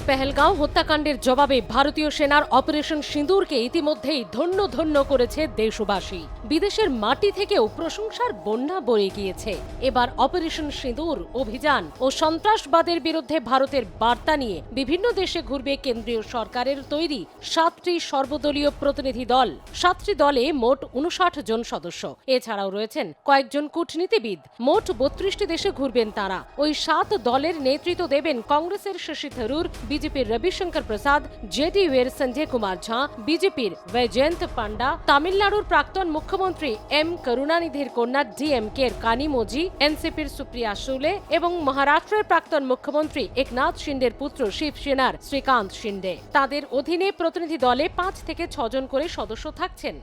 পেহেলগাঁও হত্যাকাণ্ডের জবাবে ভারতীয় সেনার অপারেশন সিঁদুরকে ইতিমধ্যেই ধন্য ধন্য করেছে দেশবাসী। বিদেশের মাটি থেকেও প্রশংসার বন্যা বয়ে গিয়েছে। এবার অপারেশন সিঁদুর অভিযান ও সন্ত্রাসবাদের বিরুদ্ধে ভারতের বার্তা নিয়ে বিভিন্ন দেশে ঘুরবে কেন্দ্রীয় সরকারের তৈরি 7টি সর্বদলীয় প্রতিনিধি দল। 7টি দলে মোট 59 জন সদস্য। এছাড়াও রয়েছেন কয়েকজন কূটনীতিবিদ। মোট 32টি দেশে ঘুরবেন তারা। ওই 7 দলের নেতৃত্ব দেবেন কংগ্রেসের শশী থারুর, বিজেপির রবিশঙ্কর প্রসাদ, জেডিইউর সঞ্জয় কুমার ঝা, বিজেপির বৈজয়ন্ত পান্ডা, তামিলনাড়ুর প্রাক্তন মুখ্যমন্ত্রী এম করুণানিধির কন্যা ডিএমকের কানিমোজি, এনসিপির সুপ্রিয়া শুলে এবং মহারাষ্ট্রের প্রাক্তন মুখ্যমন্ত্রী একনাথ শিন্ডের পুত্র শিবসেনার শ্রীকান্ত শিন্ডে। তাদের অধীনে প্রতিনিধি দলে 5 থেকে 6 জন করে সদস্য থাকছেন।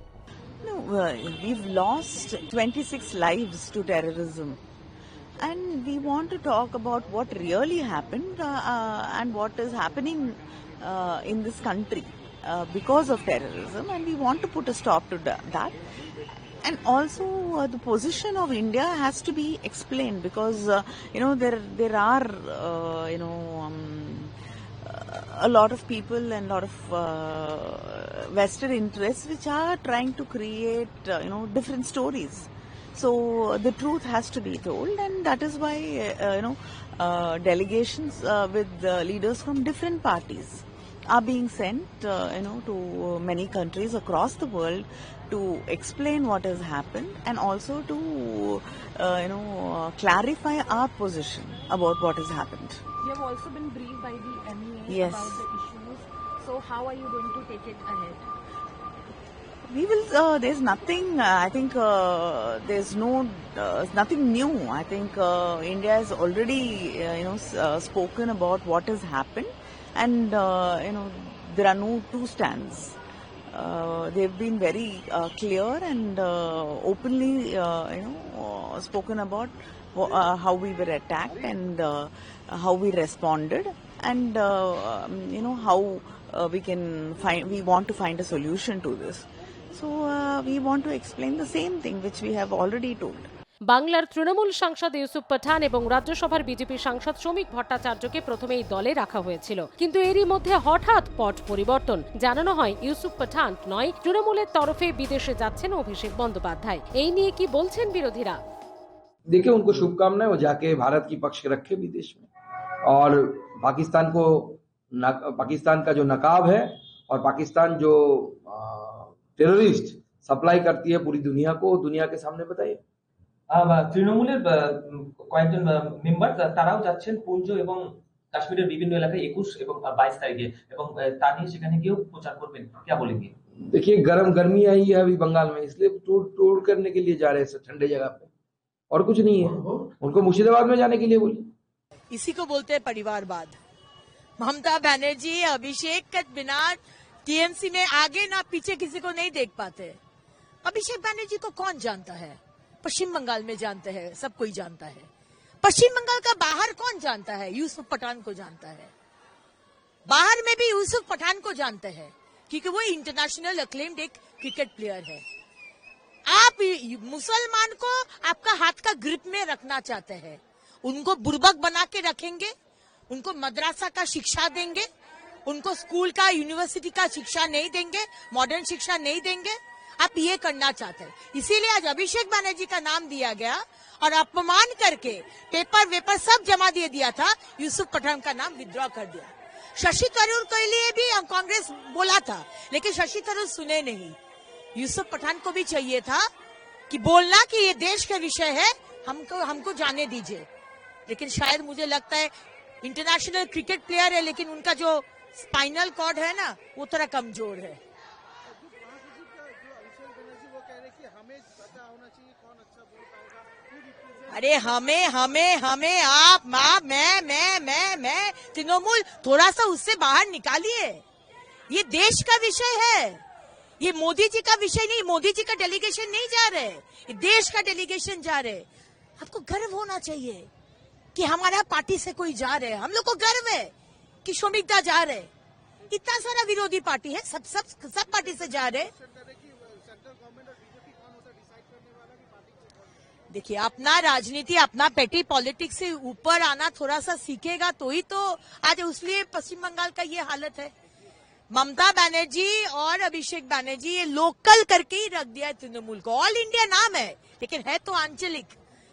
No, we've lost 26 lives to terrorism. And we want to talk about what really happened and what is happening in this country because of terrorism, and we want to put a stop to that. And also the position of India has to be explained because there are a lot of people and a lot of vested interests which are trying to create different stories. So the truth has to be told, and that is why delegations with leaders from different parties are being sent to many countries across the world to explain what has happened and also to clarify our position about what has happened. You have also been briefed by the MEA Yes. about the issues. So how are you going to take it ahead? We will. There's nothing. I think there's nothing new. I think India has already spoken about what has happened, and there are no two stands. They've been very clear and openly spoken about how we were attacked and how we responded, and how we want to find a solution to this. So we want to explain the same thing which we have already told. বাংলার তৃণমূল সাংসদ ইউসুফ পাঠান এবং রাজ্যসভার BJP সাংসদ শ্রমিক ভট্টাচার্যকে প্রথমে এই দলে রাখা হয়েছিল, কিন্তু এরই মধ্যে হঠাৎ পট পরিবর্তন। জানানো হয় ইউসুফ পাঠান নয়, তৃণমূলের তরফে বিদেশে যাচ্ছেন অভিষেক বন্দ্যোপাধ্যায়। এই নিয়ে কি বলছেন বিরোধীরা? देखिए, उनको शुभकामनाएं, वो जाके भारत की पक्ष रखे विदेश में, और पाकिस्तान का जो नकाब है और पाकिस्तान जो टेररिस्ट सप्लाई करती है पूरी दुनिया को, दुनिया के सामने बताइए। তৃণমূলের কয়েকজন মেম্বার তারাও যাচ্ছেন পুঞ্জ এবং কাশ্মীরের বিভিন্ন এলাকায় 21 এবং 22 তারিখে, এবং তা নিয়ে সেখানে গিয়েও প্রচার করবেন। क्या बोलेंगे? देखिए, गर्मी आई है अभी बंगाल में, इसलिए टूर करने के लिए जा रहे हैं ठंडे जगह पे, और कुछ नहीं है। उनको मुर्शिदाबाद में जाने के लिए बोलिए। इसी को बोलते हैं परिवारवाद। ममता बनर्जी अभिषेक के बिना टीएमसी में आगे ना पीछे किसी को नहीं देख पाते। अभिषेक बनर्जी को कौन जानता है? पश्चिम बंगाल में जानते हैं, सब कोई जानता है। पश्चिम बंगाल का बाहर कौन जानता है? यूसुफ पठान को जानता है। बाहर में भी यूसुफ पठान को जानते हैं क्योंकि वो इंटरनेशनल अक्लेम्ड एक क्रिकेट प्लेयर है। आप मुसलमान को आपका हाथ का ग्रिप में रखना चाहते हैं, उनको बुर्बक बना के रखेंगे, उनको मदरसा का शिक्षा देंगे, उनको स्कूल का यूनिवर्सिटी का शिक्षा नहीं देंगे, मॉडर्न शिक्षा नहीं देंगे। आप ये करना चाहते हैं, इसीलिए आज अभिषेक बनर्जी का नाम दिया गया और अपमान करके पेपर वेपर सब जमा दे दिया था। यूसुफ पठान का नाम विड्रॉ कर दिया। शशि थरूर के लिए भी कांग्रेस बोला था, लेकिन शशि थरूर सुने नहीं। यूसुफ पठान को भी चाहिए था कि बोलना कि ये देश का विषय है, हमको जाने दीजिए। लेकिन शायद मुझे लगता है इंटरनेशनल क्रिकेट प्लेयर है, लेकिन उनका जो स्पाइनल कॉर्ड है ना, वो थोड़ा कमजोर है। अरे हमें आप मैं तृणमूल थोड़ा सा उससे बाहर निकालिए। ये देश का विषय है, ये मोदी जी का विषय नहीं। मोदी जी का डेलीगेशन नहीं जा रहे, ये देश का डेलीगेशन जा रहे। आपको गर्व होना चाहिए कि हमारा पार्टी से कोई जा रहे। हम लोग को गर्व है कि श्रमिकदा जा रहे। इतना सारा विरोधी पार्टी है, सब पार्टी से जा रहे। देखिए, अपना राजनीति, अपना पेटी पॉलिटिक्स से ऊपर आना थोड़ा सा सीखेगा तो ही तो आज उसलिए पश्चिम बंगाल का ये हालत है। ममता बनर्जी और अभिषेक बनर्जी ये लोकल करके ही रख दिया है तृणमूल को। ऑल इंडिया नाम है लेकिन है तो आंचलिक,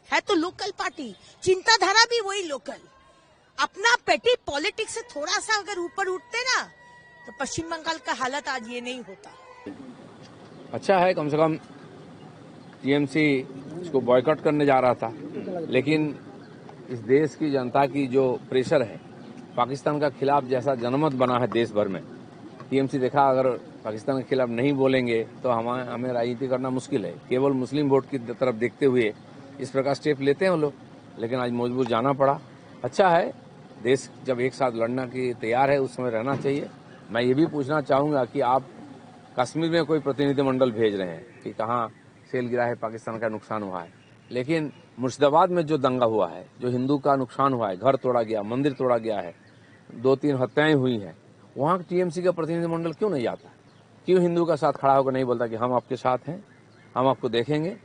है तो लोकल पार्टी, चिंताधारा भी वही लोकल। अपना पेटी पॉलिटिक्स से थोड़ा सा अगर ऊपर उठते ना तो पश्चिम बंगाल का हालत आज ये नहीं होता। अच्छा है, कम से कम टीएमसी इसको बॉयकॉट करने जा रहा था, लेकिन इस देश की जनता की जो प्रेशर है, पाकिस्तान का खिलाफ जैसा जनमत बना है देश भर में, टीएमसी देखा अगर पाकिस्तान के खिलाफ नहीं बोलेंगे तो हमें राजनीति करना मुश्किल है। केवल मुस्लिम वोट की तरफ देखते हुए इस प्रकार स्टेप लेते हैं वो लोग, लेकिन आज मजबूर जाना पड़ा। अच्छा है, देश जब एक साथ लड़ना की तैयार है उस समय रहना चाहिए। मैं ये भी पूछना चाहूंगा कि आप कश्मीर में कोई प्रतिनिधिमंडल भेज रहे हैं कि कहाँ सेल गिरा है, पाकिस्तान का नुकसान हुआ है, लेकिन मुर्शिदाबाद में जो दंगा हुआ है, जो हिंदू का नुकसान हुआ है, घर तोड़ा गया, मंदिर तोड़ा गया है, 2-3 हत्याएं हुई हैं, वहाँ टीएमसी का प्रतिनिधिमंडल क्यों नहीं जाता? क्यों हिंदू का साथ खड़ा होकर नहीं बोलता कि हम आपके साथ हैं, हम आपको देखेंगे?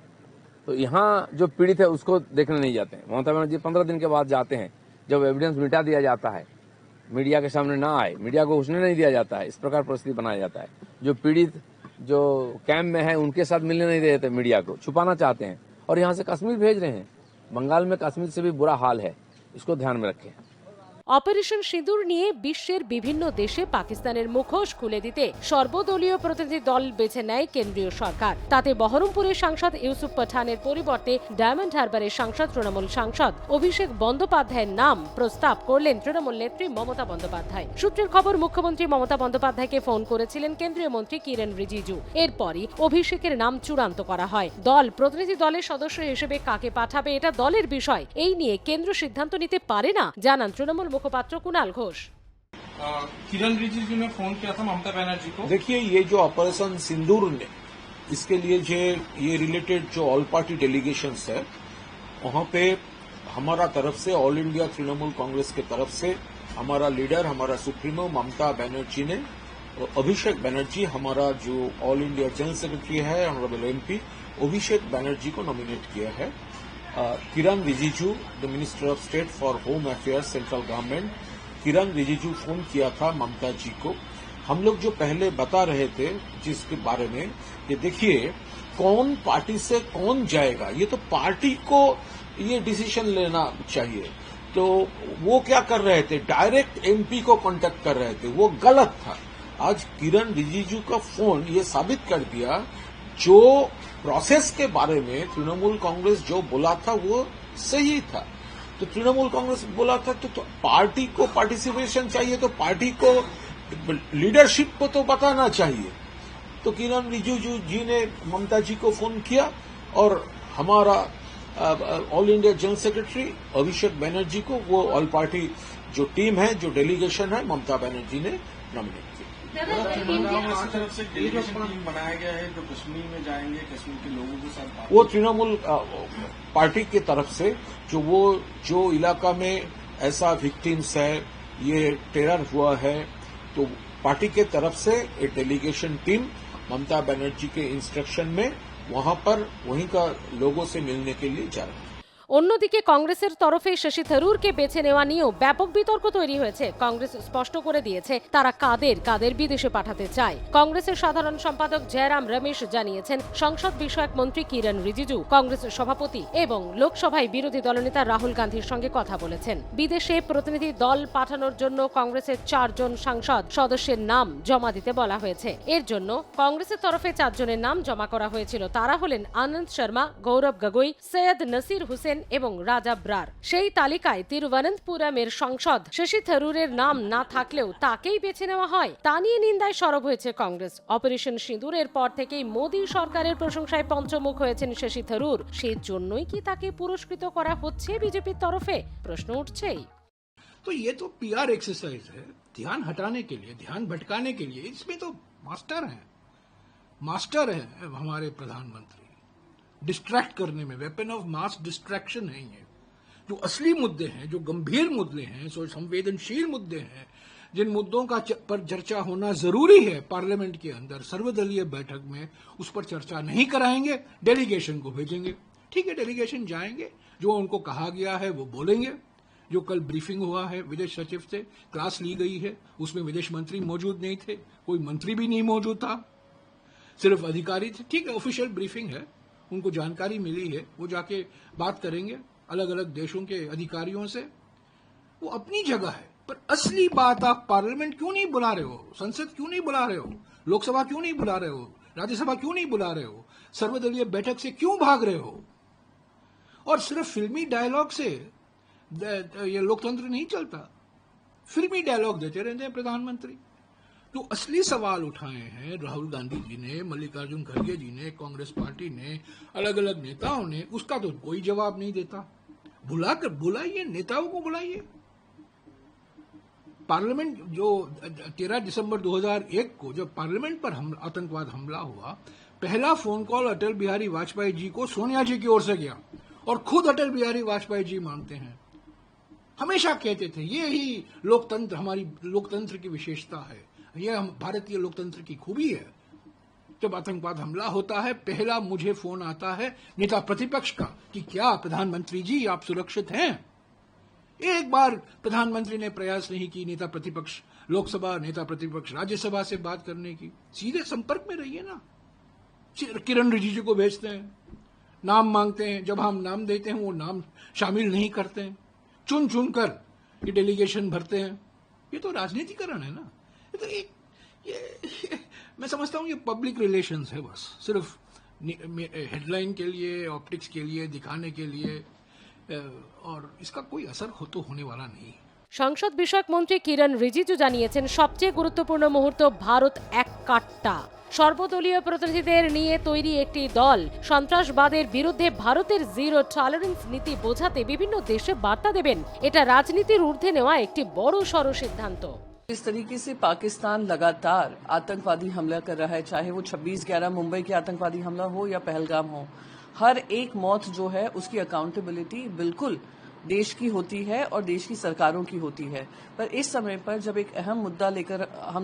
तो यहाँ जो पीड़ित है उसको देखने नहीं जाते हैं। ममता बनर्जी 15 दिन के बाद जाते हैं, जब एविडेंस मिटा दिया जाता है, मीडिया के सामने ना आए, मीडिया को घुसने नहीं दिया जाता है, इस प्रकार परिस्थिति बनाया जाता है। जो पीड़ित जो कैंप में है उनके साथ मिलने नहीं देते, मीडिया को छुपाना चाहते हैं और यहाँ से कश्मीर भेज रहे हैं। बंगाल में कश्मीर से भी बुरा हाल है, इसको ध्यान में रखें। অপারেশন সিঁদুর নিয়ে বিশ্বের বিভিন্ন দেশে পাকিস্তানের মুখোশ খুলে দিতে সর্বদলীয় প্রতিনিধি দল বেছে নেয় কেন্দ্রীয় সরকার। তাতে বহরমপুরের সাংসদ ইউসুফ পাঠানের পরিবর্তে ডায়মন্ড হারবারের সাংসদ তৃণমূল সাংসদ অভিষেক বন্দ্যোপাধ্যায়ের নাম প্রস্তাব করলেন তৃণমূল নেত্রী মমতা বন্দ্যোপাধ্যায়। সূত্রের খবর, মুখ্যমন্ত্রী মমতা বন্দ্যোপাধ্যায়কে ফোন করেছিলেন কেন্দ্রীয় মন্ত্রী কিরেন রিজিজু। এরপরই অভিষেকের নাম চূড়ান্ত করা হয়। দল প্রতিনিধি দলের সদস্য হিসেবে কাকে পাঠাবে এটা দলের বিষয়, এই নিয়ে কেন্দ্র সিদ্ধান্ত নিতে পারে না, জানান তৃণমূল मुखपात्र कुणाल घोष। किरण रिजिजू ने फोन किया था ममता बनर्जी को। देखिए, ये जो ऑपरेशन सिंदूर ने, इसके लिए जो ये रिलेटेड जो ऑल पार्टी डेलीगेशंस है, वहां पे हमारा तरफ से, ऑल इंडिया तृणमूल कांग्रेस के तरफ से हमारा लीडर, हमारा सुप्रीमो ममता बनर्जी ने अभिषेक बनर्जी, हमारा जो ऑल इंडिया जनरल सेक्रेटरी है ऑनरेबल एमपी अभिषेक बनर्जी को नॉमिनेट किया है। Kiren Rijiju, the minister of state for home affairs central government, Kiren Rijiju phone किया था ममता जी को। हम लोग जो पहले बता रहे थे जिसके बारे में, ये देखिए कौन पार्टी से कौन जाएगा, ये तो पार्टी को ये डिसीजन लेना चाहिए। तो वो क्या कर रहे थे, डायरेक्ट एमपी को कांटेक्ट कर रहे थे, वो गलत था। आज किरण रिजिजू का फोन ये साबित कर दिया, जो प्रोसेस के बारे में तृणमूल कांग्रेस जो बोला था वो सही था। तो तृणमूल कांग्रेस बोला था तो पार्टी को पार्टिसिपेशन चाहिए, तो पार्टी को लीडरशिप को तो बताना चाहिए। तो किरण रिजिजू जी ने ममता जी को फोन किया और हमारा ऑल इंडिया जनरल सेक्रेटरी अभिषेक बनर्जी को, वो ऑल पार्टी जो टीम है, जो डेलीगेशन है, ममता बनर्जी ने नॉमिनेट किया। तेलंगाना की तरफ से डेलीगेशन टीम बनाया गया है जो कश्मीर में जाएंगे, कश्मीर के लोगों के साथ। वो तृणमूल पार्टी की तरफ से जो इलाका में ऐसा विक्टिम्स है, ये टेरर हुआ है, तो पार्टी के तरफ से एक डेलीगेशन टीम ममता बनर्जी के इंस्ट्रक्शन में वहां पर वहीं का लोगों से मिलने के लिए जा रहे हैं। অন্যদিকে কংগ্রেসের তরফে শশী থারুরকে বেছে নেওয়া নিয়েও ব্যাপক বিতর্ক তৈরি হয়েছে। কংগ্রেস স্পষ্ট করে দিয়েছে তারা কাদের বিদেশে পাঠাতে চায়। কংগ্রেসের সাধারণ সম্পাদক জয়রাম রমেশ জানিয়েছেন সংসদ বিষয়ক মন্ত্রী কিরণ রিজিজু কংগ্রেসের সভাপতি এবং লোকসভায় বিরোধী দলনেতা রাহুল গান্ধীর সঙ্গে কথা বলেছেন। বিদেশে প্রতিনিধি দল পাঠানোর জন্য কংগ্রেসের 4 জন সাংসদ সদস্যের নাম জমা দিতে বলা হয়েছে। এর জন্য কংগ্রেসের তরফে 4 জনের নাম জমা করা হয়েছিল। তারা হলেন আনন্দ শর্মা, গৌরব গগৈ, সৈয়দ নসির হুসেন এবং রাজা ব্রার। সেই তালিকায় তিরুবনন্তপুরমের সাংসদ শশী থারুরের নাম না থাকলেও তাকেই বেছে নেওয়া হয়, তা নিয়ে নিন্দায় সরব হয়েছে কংগ্রেস। অপারেশন সিঁদুরের পর থেকেই মোদী সরকারের প্রশংসায় পঞ্চমুখ হয়েছেন শশী থারুর। সেই জন্যই কি তাকে পুরস্কৃত করা হচ্ছে বিজেপির তরফে? প্রশ্ন উঠছেই। तो ये तो पीआर एक्सरसाइज है, ध्यान हटाने के लिए, ध्यान भटकाने के लिए। इसमें तो मास्टर है हमारे प्रधानमंत्री, डिस्ट्रैक्ट करने में, वेपन ऑफ मास डिस्ट्रैक्शन है ये। जो असली मुद्दे हैं, जो गंभीर मुद्दे हैं, जो संवेदनशील मुद्दे हैं, जिन मुद्दों का पर चर्चा होना जरूरी है पार्लियामेंट के अंदर सर्वदलीय बैठक में, उस पर चर्चा नहीं कराएंगे, डेलीगेशन को भेजेंगे। ठीक है, डेलीगेशन जाएंगे, जो उनको कहा गया है वो बोलेंगे। जो कल ब्रीफिंग हुआ है विदेश सचिव से, क्लास ली गई है, उसमें विदेश मंत्री मौजूद नहीं थे, कोई मंत्री भी नहीं मौजूद था, सिर्फ अधिकारी थे। ठीक है, ऑफिशियल ब्रीफिंग है, उनको जानकारी मिली है, वो जाके बात करेंगे अलग अलग देशों के अधिकारियों से। वो अपनी जगह है, पर असली बात आप पार्लियामेंट क्यों नहीं बुला रहे हो, संसद क्यों नहीं बुला रहे हो, लोकसभा क्यों नहीं बुला रहे हो, राज्यसभा क्यों नहीं बुला रहे हो, सर्वदलीय बैठक से क्यों भाग रहे हो? और सिर्फ फिल्मी डायलॉग से ये लोकतंत्र नहीं चलता, फिल्मी डायलॉग देते रहते हैं प्रधानमंत्री। तो असली सवाल उठाए हैं राहुल गांधी जी ने, मल्लिकार्जुन खड़गे जी ने, कांग्रेस पार्टी ने, अलग अलग नेताओं ने, उसका तो कोई जवाब नहीं देता। बुलाकर बुलाइए, नेताओं को बुलाइए। पार्लियामेंट जो 13 दिसंबर 2001 को जब पार्लियामेंट पर आतंकवाद हमला हुआ, पहला फोन कॉल अटल बिहारी वाजपेयी जी को सोनिया जी की ओर से गया, और खुद अटल बिहारी वाजपेयी जी मानते हैं, हमेशा कहते थे ये ही लोकतंत्र, हमारी लोकतंत्र की विशेषता है, यह भारतीय लोकतंत्र की खूबी है। जब आतंकवाद हमला होता है, पहला मुझे फोन आता है नेता प्रतिपक्ष का कि क्या प्रधानमंत्री जी आप सुरक्षित हैं? एक बार प्रधानमंत्री ने प्रयास नहीं की नेता प्रतिपक्ष लोकसभा, नेता प्रतिपक्ष राज्यसभा से बात करने की। सीधे संपर्क में रहिए ना। किरण रिजिजू को भेजते हैं, नाम मांगते हैं, जब हम नाम देते हैं वो नाम शामिल नहीं करते हैं, चुन चुन कर ये डेलीगेशन भरते हैं। ये तो राजनीतिकरण है ना। ये तो ये मैं समझता हूं ये पब्लिक रिलेशंस है, बस सिर्फ हेडलाइन के लिए, ऑप्टिक्स के लिए, दिखाने के लिए, और इसका कोई असर तो होने वाला नहीं। সংসদ বিষয়ক মন্ত্রী কিরণ রিজিজু জানিয়েছেন, সবচেয়ে গুরুত্বপূর্ণ মুহূর্ত ভারত এক কাট্টা। সর্বদলীয় প্রতিনিধিদের নিয়ে তৈরি একটি দল সন্ত্রাসবাদের বিরুদ্ধে ভারতের জিরো টলারেন্স নীতি বোঝাতে বিভিন্ন দেশে বার্তা দেবেন। এটা রাজনীতির ঊর্ধ্বে নেওয়া একটি বড় সড় সিদ্ধান্ত। इस तरीके से पाकिस्तान लगातार आतंकवादी हमला कर रहा है, चाहे वो 26/11 मुंबई के आतंकवादी हमला हो या पहलगाम हो। हर एक मौत जो है उसकी अकाउंटेबिलिटी बिल्कुल देश की होती है और देश की सरकारों की होती है। पर इस समय पर जब एक अहम मुद्दा लेकर हम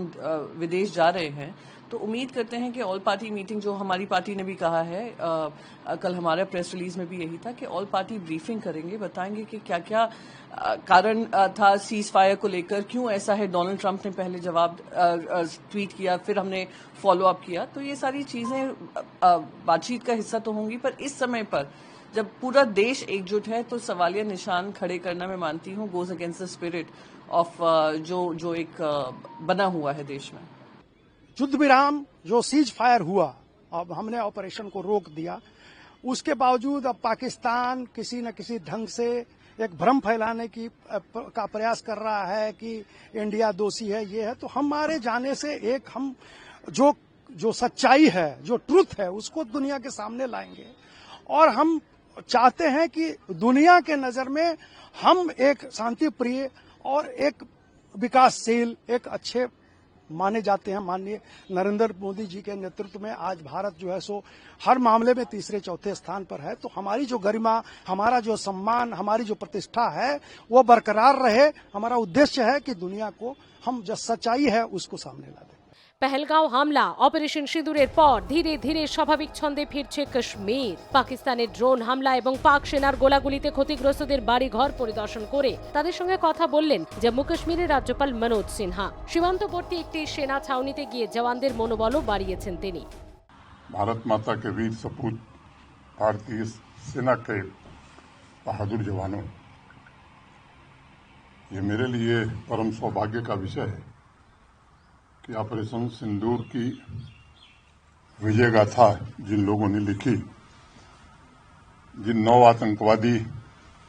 विदेश जा रहे हैं, तो उम्मीद करते हैं कि ऑल पार्टी मीटिंग, जो हमारी पार्टी ने भी कहा है, कल हमारे प्रेस रिलीज में भी यही था कि ऑल पार्टी ब्रीफिंग करेंगे, बताएंगे कि क्या क्या कारण था सीज फायर को लेकर, क्यों ऐसा है। डोनाल्ड ट्रंप ने पहले जवाब ट्वीट किया, फिर हमने फॉलो अप किया। तो ये सारी चीजें बातचीत का हिस्सा तो होंगी, पर इस समय पर जब पूरा देश एकजुट है तो सवालिया निशान खड़े करना, मैं मानती हूँ, goes against the spirit of जो एक बना हुआ है देश में। युद्ध विराम जो सीज फायर हुआ, अब हमने ऑपरेशन को रोक दिया, उसके बावजूद अब पाकिस्तान किसी न किसी ढंग से एक भ्रम फैलाने का प्रयास कर रहा है कि इंडिया दोषी है, ये है। तो हमारे जाने से एक हम जो सच्चाई है, जो ट्रुथ है, उसको दुनिया के सामने लाएंगे। और हम चाहते हैं कि दुनिया के नजर में हम एक शांति प्रिय और एक विकासशील, एक अच्छे माने जाते हैं। माननीय नरेंद्र मोदी जी के नेतृत्व में आज भारत जो है सो हर मामले में तीसरे चौथे स्थान पर है। तो हमारी जो गरिमा, हमारा जो सम्मान, हमारी जो प्रतिष्ठा है वो बरकरार रहे। हमारा उद्देश्य है कि दुनिया को हम जो सच्चाई है उसको सामने ला दें। पहलगांव হামলা, অপারেশন সিঁদুরের পর ধীরে ধীরে স্বাভাবিক ছন্দে ফিরছে কাশ্মীর। পাকিস্তানের ড্রোন হামলা এবং পাক সেনার গোলাগুলিতে ক্ষতিগ্রস্তদের বাড়ি ঘর পরিদর্শন করে তাদের সঙ্গে কথা বললেন জম্মু কাশ্মীরের রাজ্যপাল মনোজ সিনহা। সীমান্তবর্তী একটি সেনা ছাউনিতে গিয়ে জওয়ানদের মনোবলও বাড়িয়েছেন তিনি। भारत माता के वीर सपूत भारतीय सेना के बहादुर जवानों, ये मेरे लिए परम सौभाग्य का विषय है कि ऑपरेशन सिंदूर की विजय गाथा जिन लोगों ने लिखी, जिन 9 आतंकवादी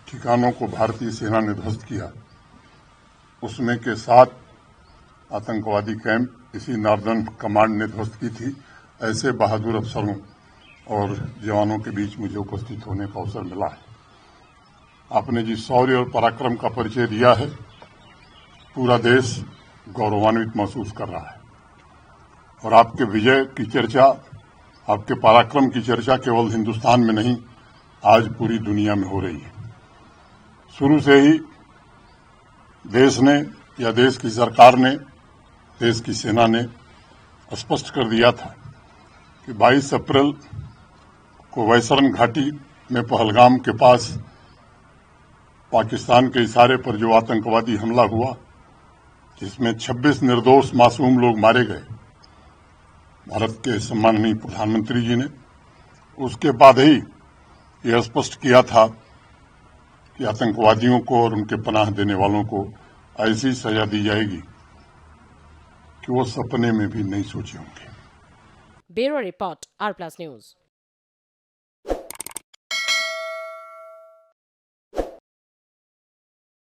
ठिकानों को भारतीय सेना ने ध्वस्त किया, उसमें के 7 आतंकवादी कैंप इसी नॉर्दर्न कमांड ने ध्वस्त की थी। ऐसे बहादुर अफसरों और जवानों के बीच मुझे उपस्थित होने का अवसर मिला है। आपने जिस शौर्य और पराक्रम का परिचय दिया है, पूरा देश गौरवान्वित महसूस कर रहा है। और आपके विजय की चर्चा, आपके पराक्रम की चर्चा केवल हिंदुस्तान में नहीं, आज पूरी दुनिया में हो रही है। शुरू से ही देश ने या देश की सरकार ने, देश की सेना ने स्पष्ट कर दिया था कि 22 अप्रैल को वैतरण घाटी में पहलगाम के पास पाकिस्तान के इशारे पर जो आतंकवादी हमला हुआ, जिसमें 26 निर्दोष मासूम लोग मारे गए भारत के सम्माननीय प्रधानमंत्री जी ने, उसके बाद ही यह स्पष्ट किया था कि आतंकवादियों को और उनके पनाह देने वालों को ऐसी सजा दी जाएगी कि वो सपने में भी नहीं सोचे होंगे। Bureau report, R+ news.